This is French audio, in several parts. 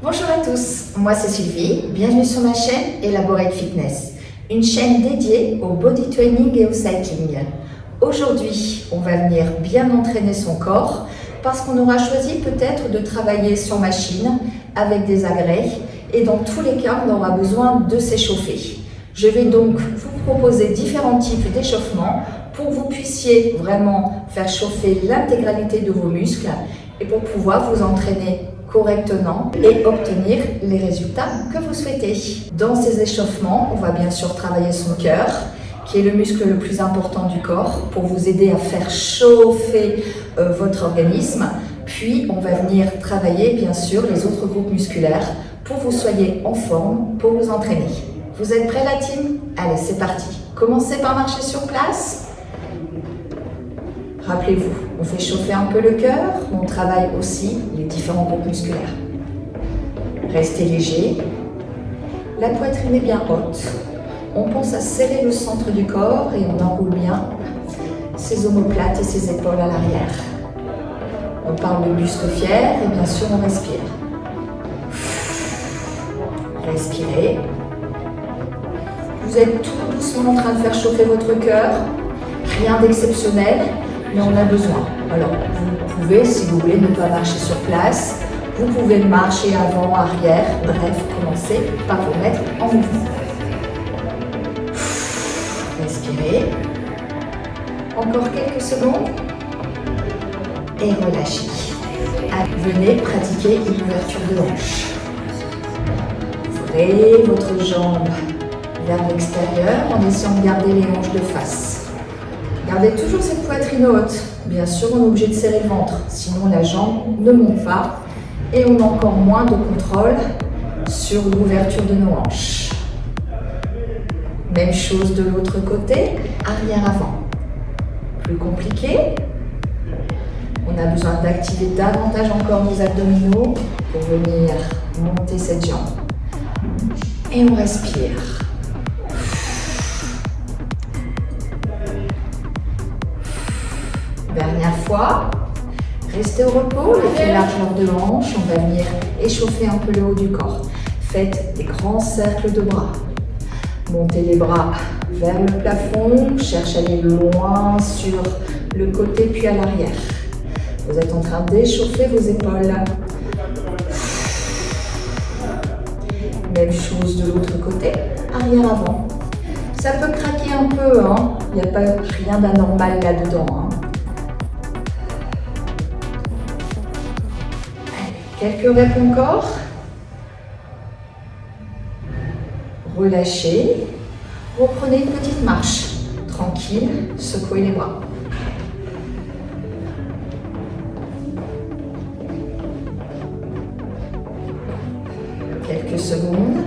Bonjour à tous, moi c'est Sylvie, bienvenue sur ma chaîne Elaborate Fitness, une chaîne dédiée au body training et au cycling. Aujourd'hui, on va venir bien entraîner son corps parce qu'on aura choisi peut-être de travailler sur machine avec des agrès et dans tous les cas, on aura besoin de s'échauffer. Je vais donc vous proposer différents types d'échauffements pour que vous puissiez vraiment faire chauffer l'intégralité de vos muscles et pour pouvoir vous entraîner correctement et obtenir les résultats que vous souhaitez. Dans ces échauffements, on va bien sûr travailler son cœur, qui est le muscle le plus important du corps, pour vous aider à faire chauffer votre organisme. Puis, on va venir travailler bien sûr les autres groupes musculaires pour que vous soyez en forme pour vous entraîner. Vous êtes prêts la team? Allez, c'est parti. Commencez par marcher sur place. Rappelez-vous, on fait chauffer un peu le cœur, on travaille aussi les différents groupes musculaires. Restez léger, la poitrine est bien haute. On pense à serrer le centre du corps et on enroule bien ses omoplates et ses épaules à l'arrière. On parle de buste fier et bien sûr on respire. Respirez. Vous êtes tout doucement en train de faire chauffer votre cœur, rien d'exceptionnel. Mais on a besoin. Alors, vous pouvez, si vous voulez, ne pas marcher sur place. Vous pouvez marcher avant, arrière. Bref, commencez par vous mettre en mouvement. Respirez. Encore quelques secondes. Et relâchez. Venez pratiquer une ouverture de hanche. Ouvrez votre jambe vers l'extérieur en essayant de garder les hanches de face. Gardez toujours cette poitrine haute. Bien sûr, on est obligé de serrer le ventre, sinon la jambe ne monte pas et on a encore moins de contrôle sur l'ouverture de nos hanches. Même chose de l'autre côté, arrière-avant. Plus compliqué. On a besoin d'activer davantage encore nos abdominaux pour venir monter cette jambe. Et on respire. Dernière fois, restez au repos, les largeur de hanche, on va venir échauffer un peu le haut du corps. Faites des grands cercles de bras. Montez les bras vers le plafond, cherchez à aller loin sur le côté puis à l'arrière. Vous êtes en train d'échauffer vos épaules. Même chose de l'autre côté, arrière-avant. Ça peut craquer un peu, hein. Il n'y a pas rien d'anormal là-dedans. Quelques reps encore. Relâchez. Reprenez une petite marche. Tranquille, secouez les bras. Quelques secondes.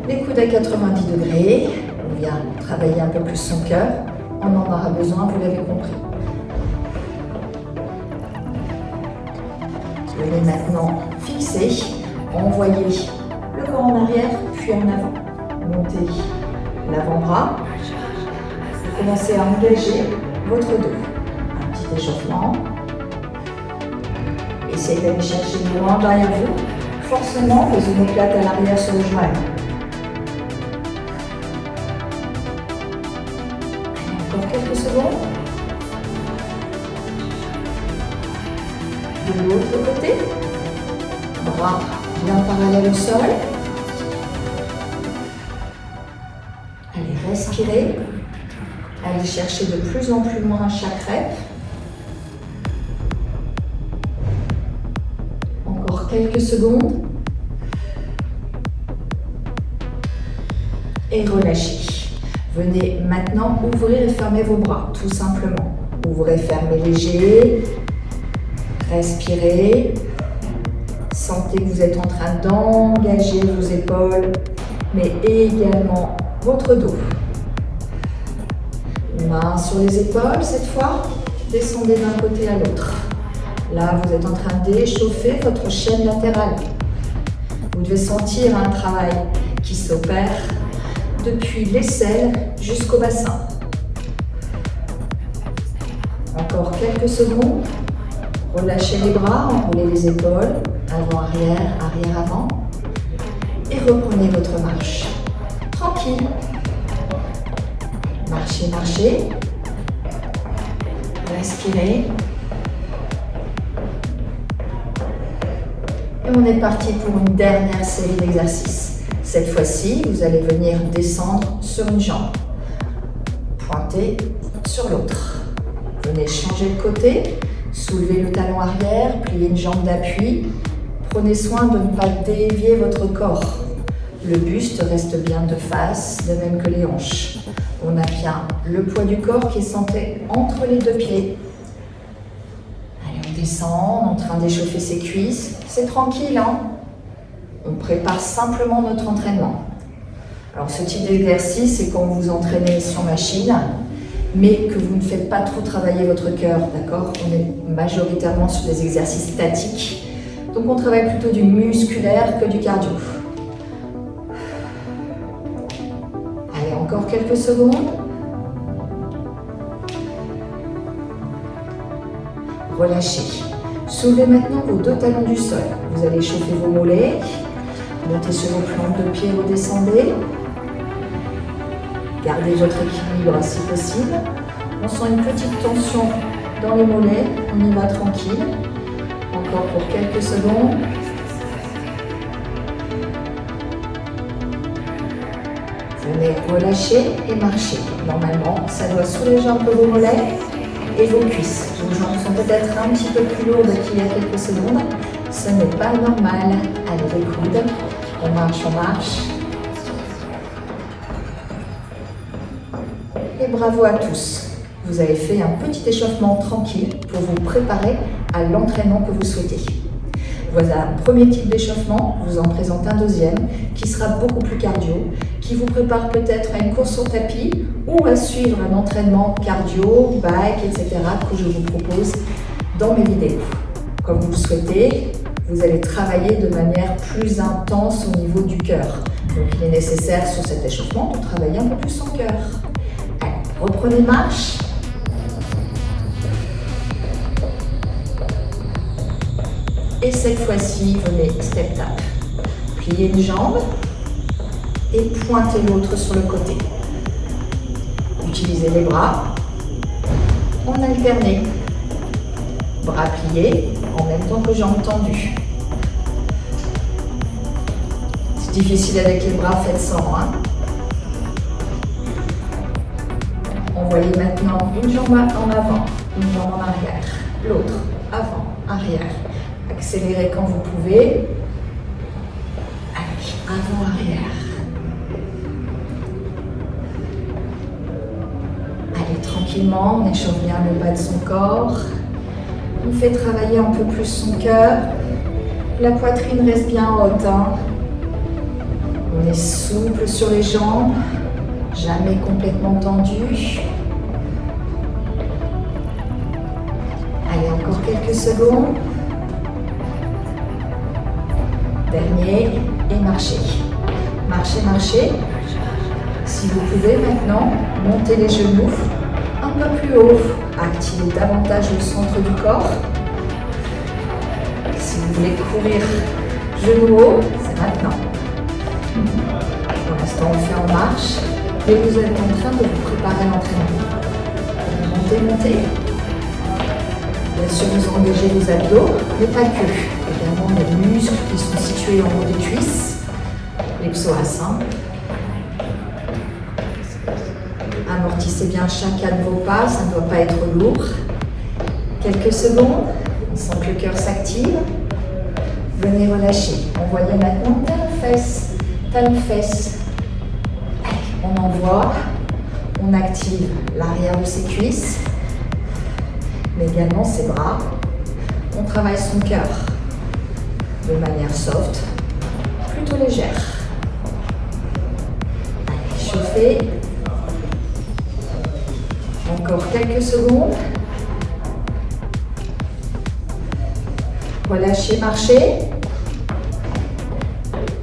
Les coudes à 90 degrés. On vient travailler un peu plus son cœur. On en aura besoin, vous l'avez compris. Venez maintenant fixer, envoyer le corps en arrière puis en avant. Montez l'avant-bras. Commencez à engager votre dos. Un petit échauffement. Essayez d'aller chercher loin derrière vous. Forcément, les omoplates à l'arrière se rejoignent. Encore quelques secondes. De l'autre côté, bras bien parallèles au sol. Allez, respirez. Allez chercher de plus en plus loin chaque rep. Encore quelques secondes. Et relâchez. Venez maintenant ouvrir et fermer vos bras, tout simplement. Ouvrez, fermez léger. Respirez, sentez que vous êtes en train d'engager vos épaules, mais également votre dos. Main sur les épaules cette fois, descendez d'un côté à l'autre. Là, vous êtes en train d'échauffer votre chaîne latérale. Vous devez sentir un travail qui s'opère depuis l'aisselle jusqu'au bassin. Encore quelques secondes. Relâchez les bras, enroulez les épaules, avant-arrière, arrière-avant. Et reprenez votre marche. Tranquille. Marchez, marchez. Respirez. Et on est parti pour une dernière série d'exercices. Cette fois-ci, vous allez venir descendre sur une jambe. Pointer sur l'autre. Venez changer de côté. Soulevez le talon arrière, pliez une jambe d'appui. Prenez soin de ne pas dévier votre corps. Le buste reste bien de face, de même que les hanches. On a bien le poids du corps qui est centré entre les deux pieds. Allez, on descend, en train d'échauffer ses cuisses. C'est tranquille, hein? On prépare simplement notre entraînement. Alors, ce type d'exercice, c'est quand vous vous entraînez sur machine, mais que vous ne faites pas trop travailler votre cœur, d'accord? On est majoritairement sur des exercices statiques, donc on travaille plutôt du musculaire que du cardio. Allez, encore quelques secondes. Relâchez. Soulevez maintenant vos deux talons du sol. Vous allez chauffer vos mollets, montez sur vos plantes de pied, redescendez. Gardez votre équilibre si possible. On sent une petite tension dans les mollets. On y va tranquille. Encore pour quelques secondes. Venez relâcher et marcher. Normalement, ça doit soulager un peu vos mollets et vos cuisses. Vos jambes sont peut-être un petit peu plus lourdes qu'il y a quelques secondes. Ce n'est pas normal. Allez, les coudes. On marche, on marche. Et bravo à tous. Vous avez fait un petit échauffement tranquille pour vous préparer à l'entraînement que vous souhaitez. Voilà un premier type d'échauffement, je vous en présente un deuxième qui sera beaucoup plus cardio, qui vous prépare peut-être à une course sur tapis ou à suivre un entraînement cardio, bike, etc. que je vous propose dans mes vidéos. Comme vous le souhaitez, vous allez travailler de manière plus intense au niveau du cœur. Donc il est nécessaire sur cet échauffement de travailler un peu plus son cœur. Allez, reprenez marche. Et cette fois-ci, venez step tap. Pliez une jambe et pointez l'autre sur le côté. Utilisez les bras en alterné. Bras pliés en même temps que jambes tendues. C'est difficile avec les bras, faites sans. Envoyez maintenant une jambe en avant, une jambe en arrière, l'autre avant, arrière. Accélérez quand vous pouvez. Allez, avant, arrière. Allez, tranquillement, on échauffe bien le bas de son corps. On fait travailler un peu plus son cœur. La poitrine reste bien haute. On est souple sur les jambes, jamais complètement tendu. Allez, encore quelques secondes. Dernier, et marchez. Marchez, marchez. Si vous pouvez maintenant, montez les genoux un peu plus haut. Activez davantage le centre du corps. Si vous voulez courir genoux hauts, c'est maintenant. Pour l'instant, on fait en marche. Et vous êtes en train de vous préparer à l'entraînement. Montez, montez. Bien sûr, vous engagez les abdos, mais pas que. Également les muscles qui sont situés en haut des cuisses, les psoas. Amortissez bien chacun de vos pas, ça ne doit pas être lourd. Quelques secondes, on sent que le cœur s'active. Venez relâcher. Envoyez maintenant talon-fesse, talon-fesse. On envoie, on active l'arrière de ses cuisses, mais également ses bras. On travaille son cœur de manière soft, plutôt légère. Allez, chauffez. Encore quelques secondes. Relâchez, marchez.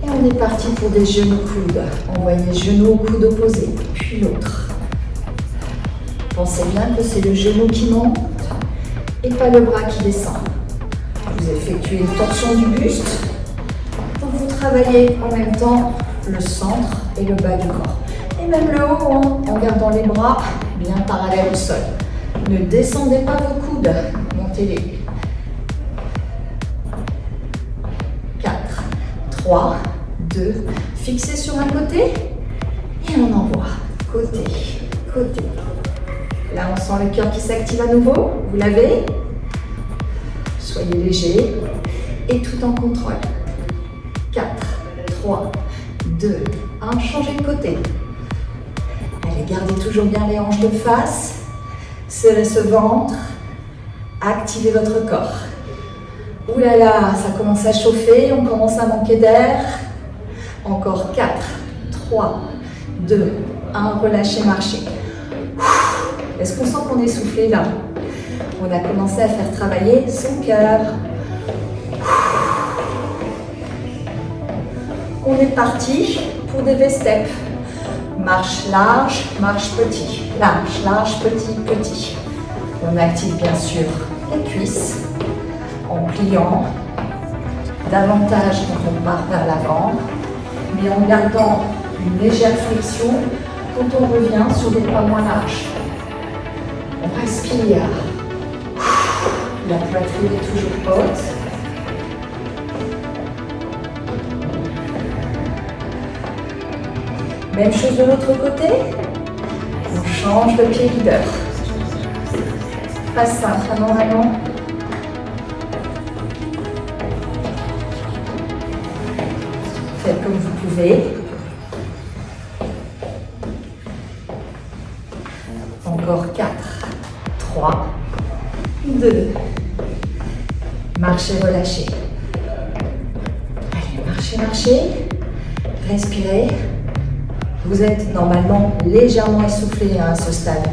Et on est parti pour des genoux-coudes. Envoyez genou au coude opposé, puis l'autre. Pensez bien que c'est le genou qui monte et pas le bras qui descend. vous effectuez une torsion du buste. Donc vous travaillez en même temps le centre et le bas du corps. Et même le haut, hein, en gardant les bras bien parallèles au sol. Ne descendez pas vos coudes, montez-les. 4, 3, 2, fixez sur un côté et on envoie. Côté, côté. Là, on sent le cœur qui s'active à nouveau. Vous l'avez. Soyez léger et tout en contrôle. 4, 3, 2, 1. Changez de côté. Allez, gardez toujours bien les hanches de face. Serrez ce ventre. Activez votre corps. Ouh là là, ça commence à chauffer. On commence à manquer d'air. Encore 4, 3, 2, 1. Relâchez, marchez. Est-ce qu'on sent qu'on est soufflé là? On a commencé à faire travailler son cœur. On est parti pour des V-steps. Marche large, marche petit. Large, petit, petit. On active bien sûr les cuisses en pliant davantage quand on part vers l'avant, mais en gardant une légère flexion quand on revient sur des pas moins larges. On respire. La poitrine est toujours haute. Même chose de l'autre côté. On change de pied leader. Pas simple, vraiment. Faites comme vous pouvez. Encore 4, 3, 2. Marchez, relâchez. Allez, marchez, marchez. Respirez. Vous êtes normalement légèrement essoufflé à ce stade.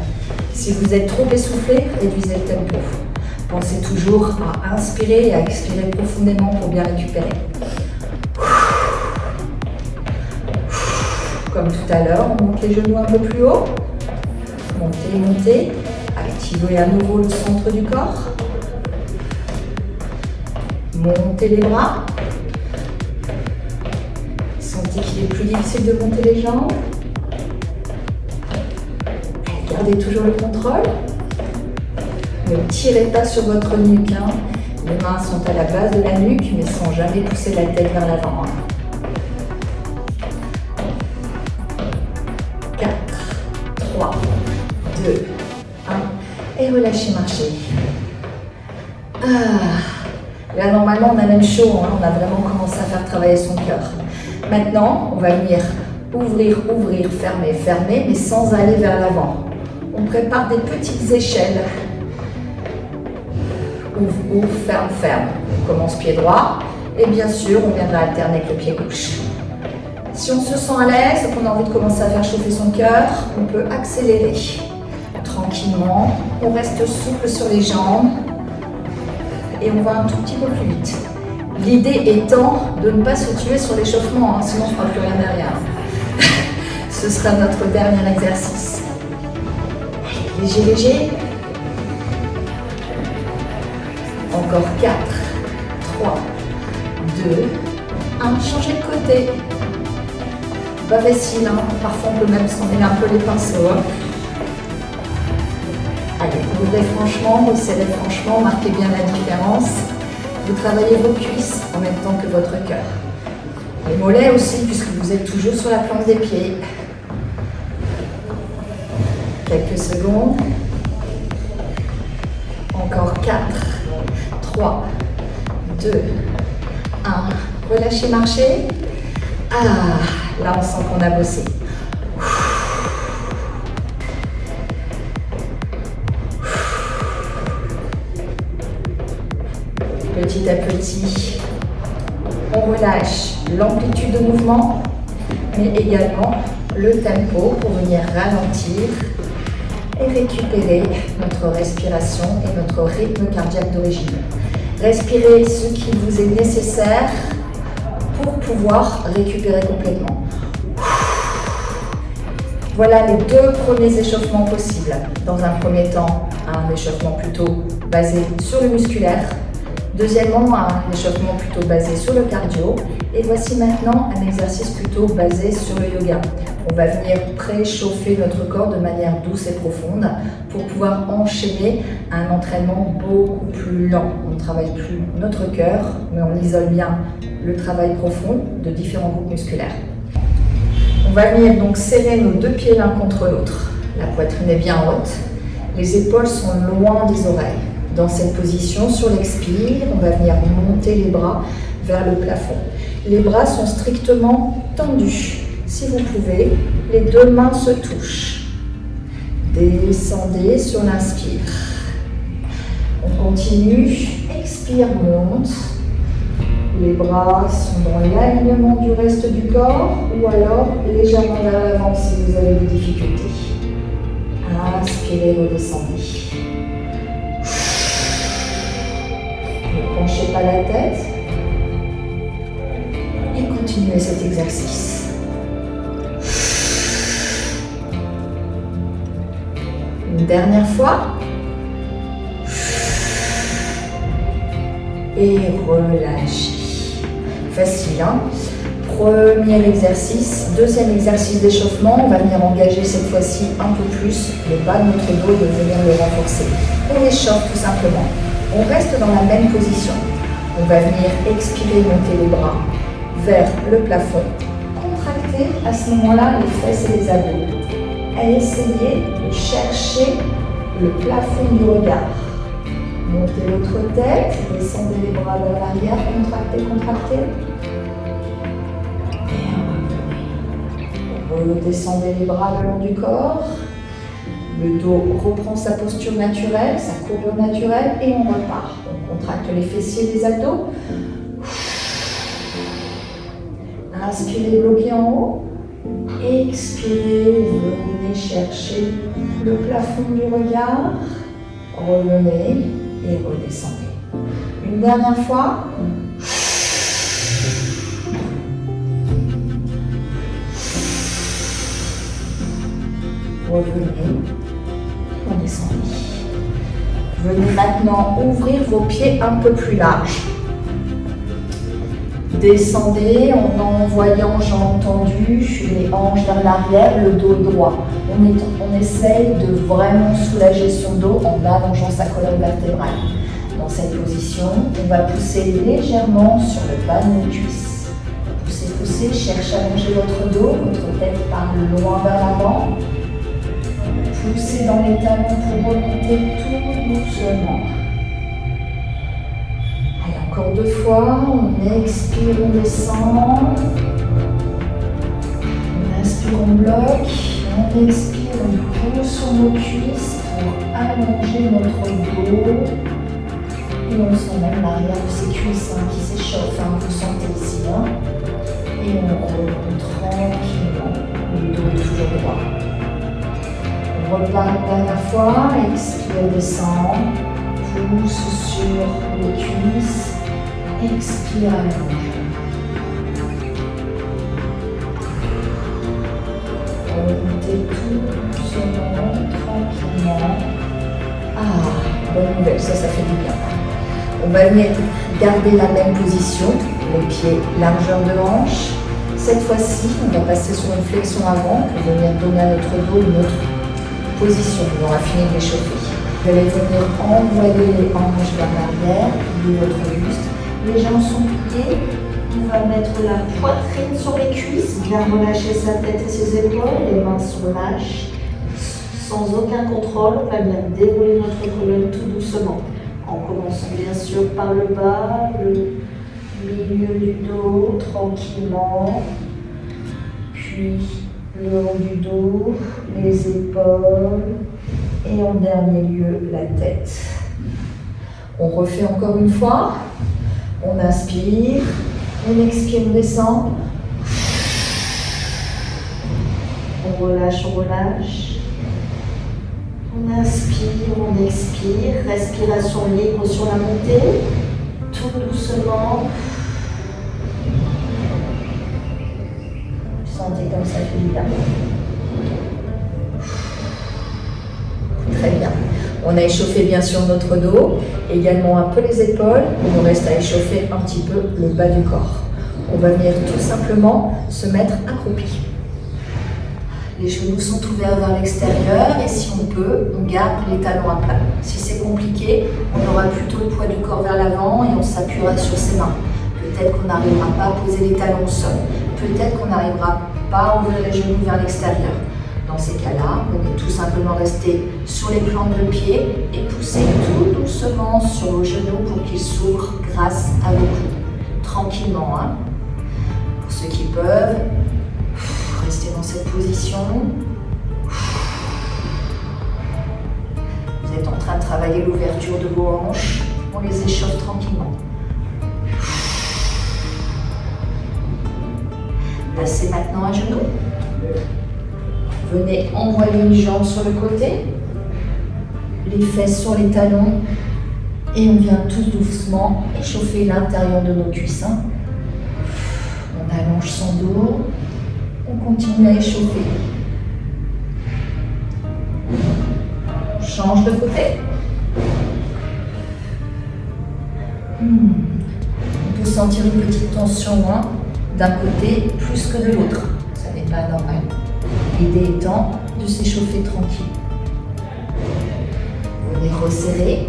Si vous êtes trop essoufflé, réduisez le tempo. Pensez toujours à inspirer et à expirer profondément pour bien récupérer. Comme tout à l'heure, on monte les genoux un peu plus haut. Montez, montez. Activez à nouveau le centre du corps. Montez les bras. Sentez qu'il est plus difficile de monter les jambes. Gardez toujours le contrôle. Ne tirez pas sur votre nuque. Hein. Les mains sont à la base de la nuque, mais sans jamais pousser la tête vers l'avant. 4, 3, 2, 1. Et relâchez, marchez. Là, normalement, on a même chaud. Hein. On a vraiment commencé à faire travailler son cœur. Maintenant, on va venir ouvrir, ouvrir, fermer, fermer, mais sans aller vers l'avant. On prépare des petites échelles. Ouvre, ouvre, ferme, ferme. On commence pied droit. Et bien sûr, on viendra alterner avec le pied gauche. Si on se sent à l'aise, qu'on a envie de commencer à faire chauffer son cœur, on peut accélérer. Tranquillement, on reste souple sur les jambes. Et on va un tout petit peu plus vite. L'idée étant de ne pas se tuer sur l'échauffement, hein, sinon on ne fera plus rien derrière. Ce sera notre dernier exercice. Léger, léger. Encore 4, 3, 2, 1. Changez de côté. Pas facile, hein. Parfois on peut même s'en mêler un peu les pinceaux. Hein. Allez, ouvrez franchement, resserrez franchement, marquez bien la différence. Vous travaillez vos cuisses en même temps que votre cœur. Les mollets aussi, puisque vous êtes toujours sur la plante des pieds. Quelques secondes. Encore 4, 3, 2, 1. Relâchez, marchez. Là on sent qu'on a bossé. Petit à petit, on relâche l'amplitude de mouvement, mais également le tempo pour venir ralentir et récupérer notre respiration et notre rythme cardiaque d'origine. Respirez ce qui vous est nécessaire pour pouvoir récupérer complètement. Voilà les deux premiers échauffements possibles. Dans un premier temps, un échauffement plutôt basé sur le musculaire Deuxièmement, un échauffement plutôt basé sur le cardio. Et voici maintenant un exercice plutôt basé sur le yoga. On va venir préchauffer notre corps de manière douce et profonde pour pouvoir enchaîner un entraînement beaucoup plus lent. On ne travaille plus notre cœur, mais on isole bien le travail profond de différents groupes musculaires. On va venir donc serrer nos deux pieds l'un contre l'autre. La poitrine est bien haute, les épaules sont loin des oreilles. Dans cette position, sur l'expire, on va venir monter les bras vers le plafond. Les bras sont strictement tendus. Si vous pouvez, les deux mains se touchent. Descendez sur l'inspire. On continue. Expire, monte. Les bras sont dans l'alignement du reste du corps ou alors légèrement vers l'avant si vous avez des difficultés. Inspirez, redescendez. Ne penchez pas la tête. Et continuez cet exercice. Une dernière fois. Et relâchez. Facile, hein? Premier exercice. Deuxième exercice d'échauffement. On va venir engager cette fois-ci un peu plus le bas de notre dos, de venir le renforcer. On échauffe tout simplement. On reste dans la même position. On va venir expirer, monter les bras vers le plafond. Contracter à ce moment-là les fesses et les abdos. Et essayer de chercher le plafond du regard. Montez votre tête, descendez les bras vers l'arrière, contractez, contractez. Et redescendez les bras le long du corps. Le dos reprend sa posture naturelle, sa courbure naturelle et on repart. On contracte les fessiers et les abdos. Inspirez, bloquez en haut. Expirez, venez chercher le plafond du regard. Revenez et redescendez. Une dernière fois. Revenez, redescendez. Venez maintenant ouvrir vos pieds un peu plus larges. Descendez en envoyant jambes tendues, les hanches vers l'arrière, le dos droit. On essaye de vraiment soulager son dos en allongeant sa colonne vertébrale. Dans cette position, on va pousser légèrement sur le bas de nos cuisses. Poussez, poussez, cherchez à allonger votre dos, votre tête part loin vers l'avant. Poussez dans les talons pour remonter tout doucement. Allez, encore deux fois. On expire, on descend. On inspire, on bloque. On expire, on pousse sur nos cuisses pour allonger notre dos. Et on sent même l'arrière de ces cuisses qui s'échauffent. Vous sentez ici. Et on remonte tranquillement. Le dos est toujours droit. On repart une dernière fois, expire, descend, pousse sur les cuisses, expire, allonge. Remontez tout doucement, tranquillement. Bonne nouvelle, ça fait du bien. On va venir garder la même position, les pieds largeur de hanche. Cette fois-ci, on va passer sur une flexion avant pour venir donner à notre dos une autre position. On va finir d'échauffer. Vous allez venir envoyer les hanches vers l'arrière, de votre buste. Les jambes sont pliées. On va mettre la poitrine sur les cuisses, bien relâcher sa tête et ses épaules. Les mains se relâchent. Sans aucun contrôle, on va bien dérouler notre colonne tout doucement. En commençant bien sûr par le bas, le milieu du dos, tranquillement. Puis le haut du dos, les épaules et en dernier lieu la tête. On refait encore une fois. On inspire, on expire, on descend. On relâche, on relâche. On inspire, on expire. Respiration libre sur la montée. Tout doucement. Sentez comme ça fait du bien. Très bien. On a échauffé bien sûr notre dos, également un peu les épaules. Il nous reste à échauffer un petit peu le bas du corps. On va venir tout simplement se mettre accroupi. Les genoux sont ouverts vers l'extérieur et si on peut, on garde les talons à plat. Si c'est compliqué, on aura plutôt le poids du corps vers l'avant et on s'appuiera sur ses mains. Peut-être qu'on n'arrivera pas à poser les talons au sol. Peut-être qu'on n'arrivera pas à ouvrir les genoux vers l'extérieur. Dans ces cas-là, on va tout simplement rester sur les plantes de pied et pousser tout doucement sur vos genoux pour qu'ils s'ouvrent grâce à vos coudes. Tranquillement, hein. Pour ceux qui peuvent, restez dans cette position. Vous êtes en train de travailler l'ouverture de vos hanches. On les échauffe tranquillement. Passez maintenant à genoux. Venez envoyer une jambe sur le côté, les fesses sur les talons et on vient tout doucement échauffer l'intérieur de nos cuisses. On allonge son dos, on continue à échauffer. On change de côté. On peut sentir une petite tension d'un côté plus que de l'autre. Ça n'est pas normal. L'idée étant de s'échauffer tranquille. Venez resserrer.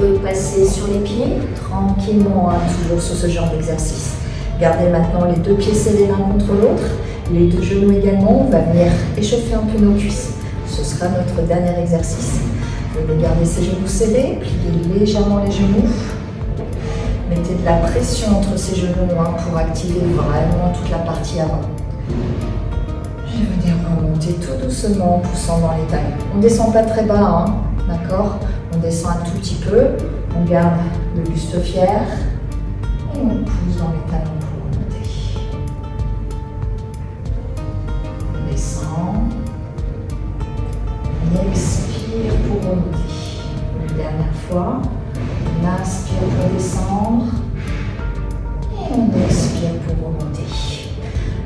Repasser sur les pieds, tranquillement, toujours sur ce genre d'exercice. Gardez maintenant les deux pieds serrés l'un contre l'autre, les deux genoux également. On va venir échauffer un peu nos cuisses. Ce sera notre dernier exercice. Venez garder ces genoux serrés, pliez légèrement les genoux. Mettez de la pression entre ces genoux pour activer vraiment toute la partie avant. Je vais venir remonter tout doucement en poussant dans les talons. On ne descend pas très bas, d'accord? On descend un tout petit peu, on garde le buste fier et on pousse dans les talons pour remonter. On descend, on expire pour remonter. Une dernière fois, on inspire pour descendre et on expire pour remonter.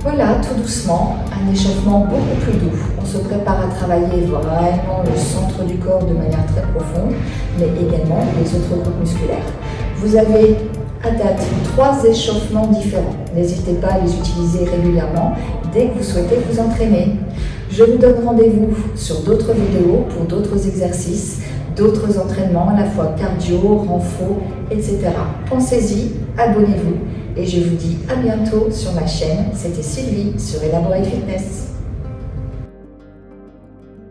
Voilà, tout doucement, un échauffement beaucoup plus doux. On se prépare à travailler vraiment le centre du corps de manière très profonde, mais également les autres groupes musculaires. Vous avez à date 3 échauffements différents. N'hésitez pas à les utiliser régulièrement dès que vous souhaitez vous entraîner. Je vous donne rendez-vous sur d'autres vidéos pour d'autres exercices, d'autres entraînements, à la fois cardio, renfo, etc. Pensez-y, abonnez-vous. Et je vous dis à bientôt sur ma chaîne. C'était Sylvie sur Elaborate Fitness.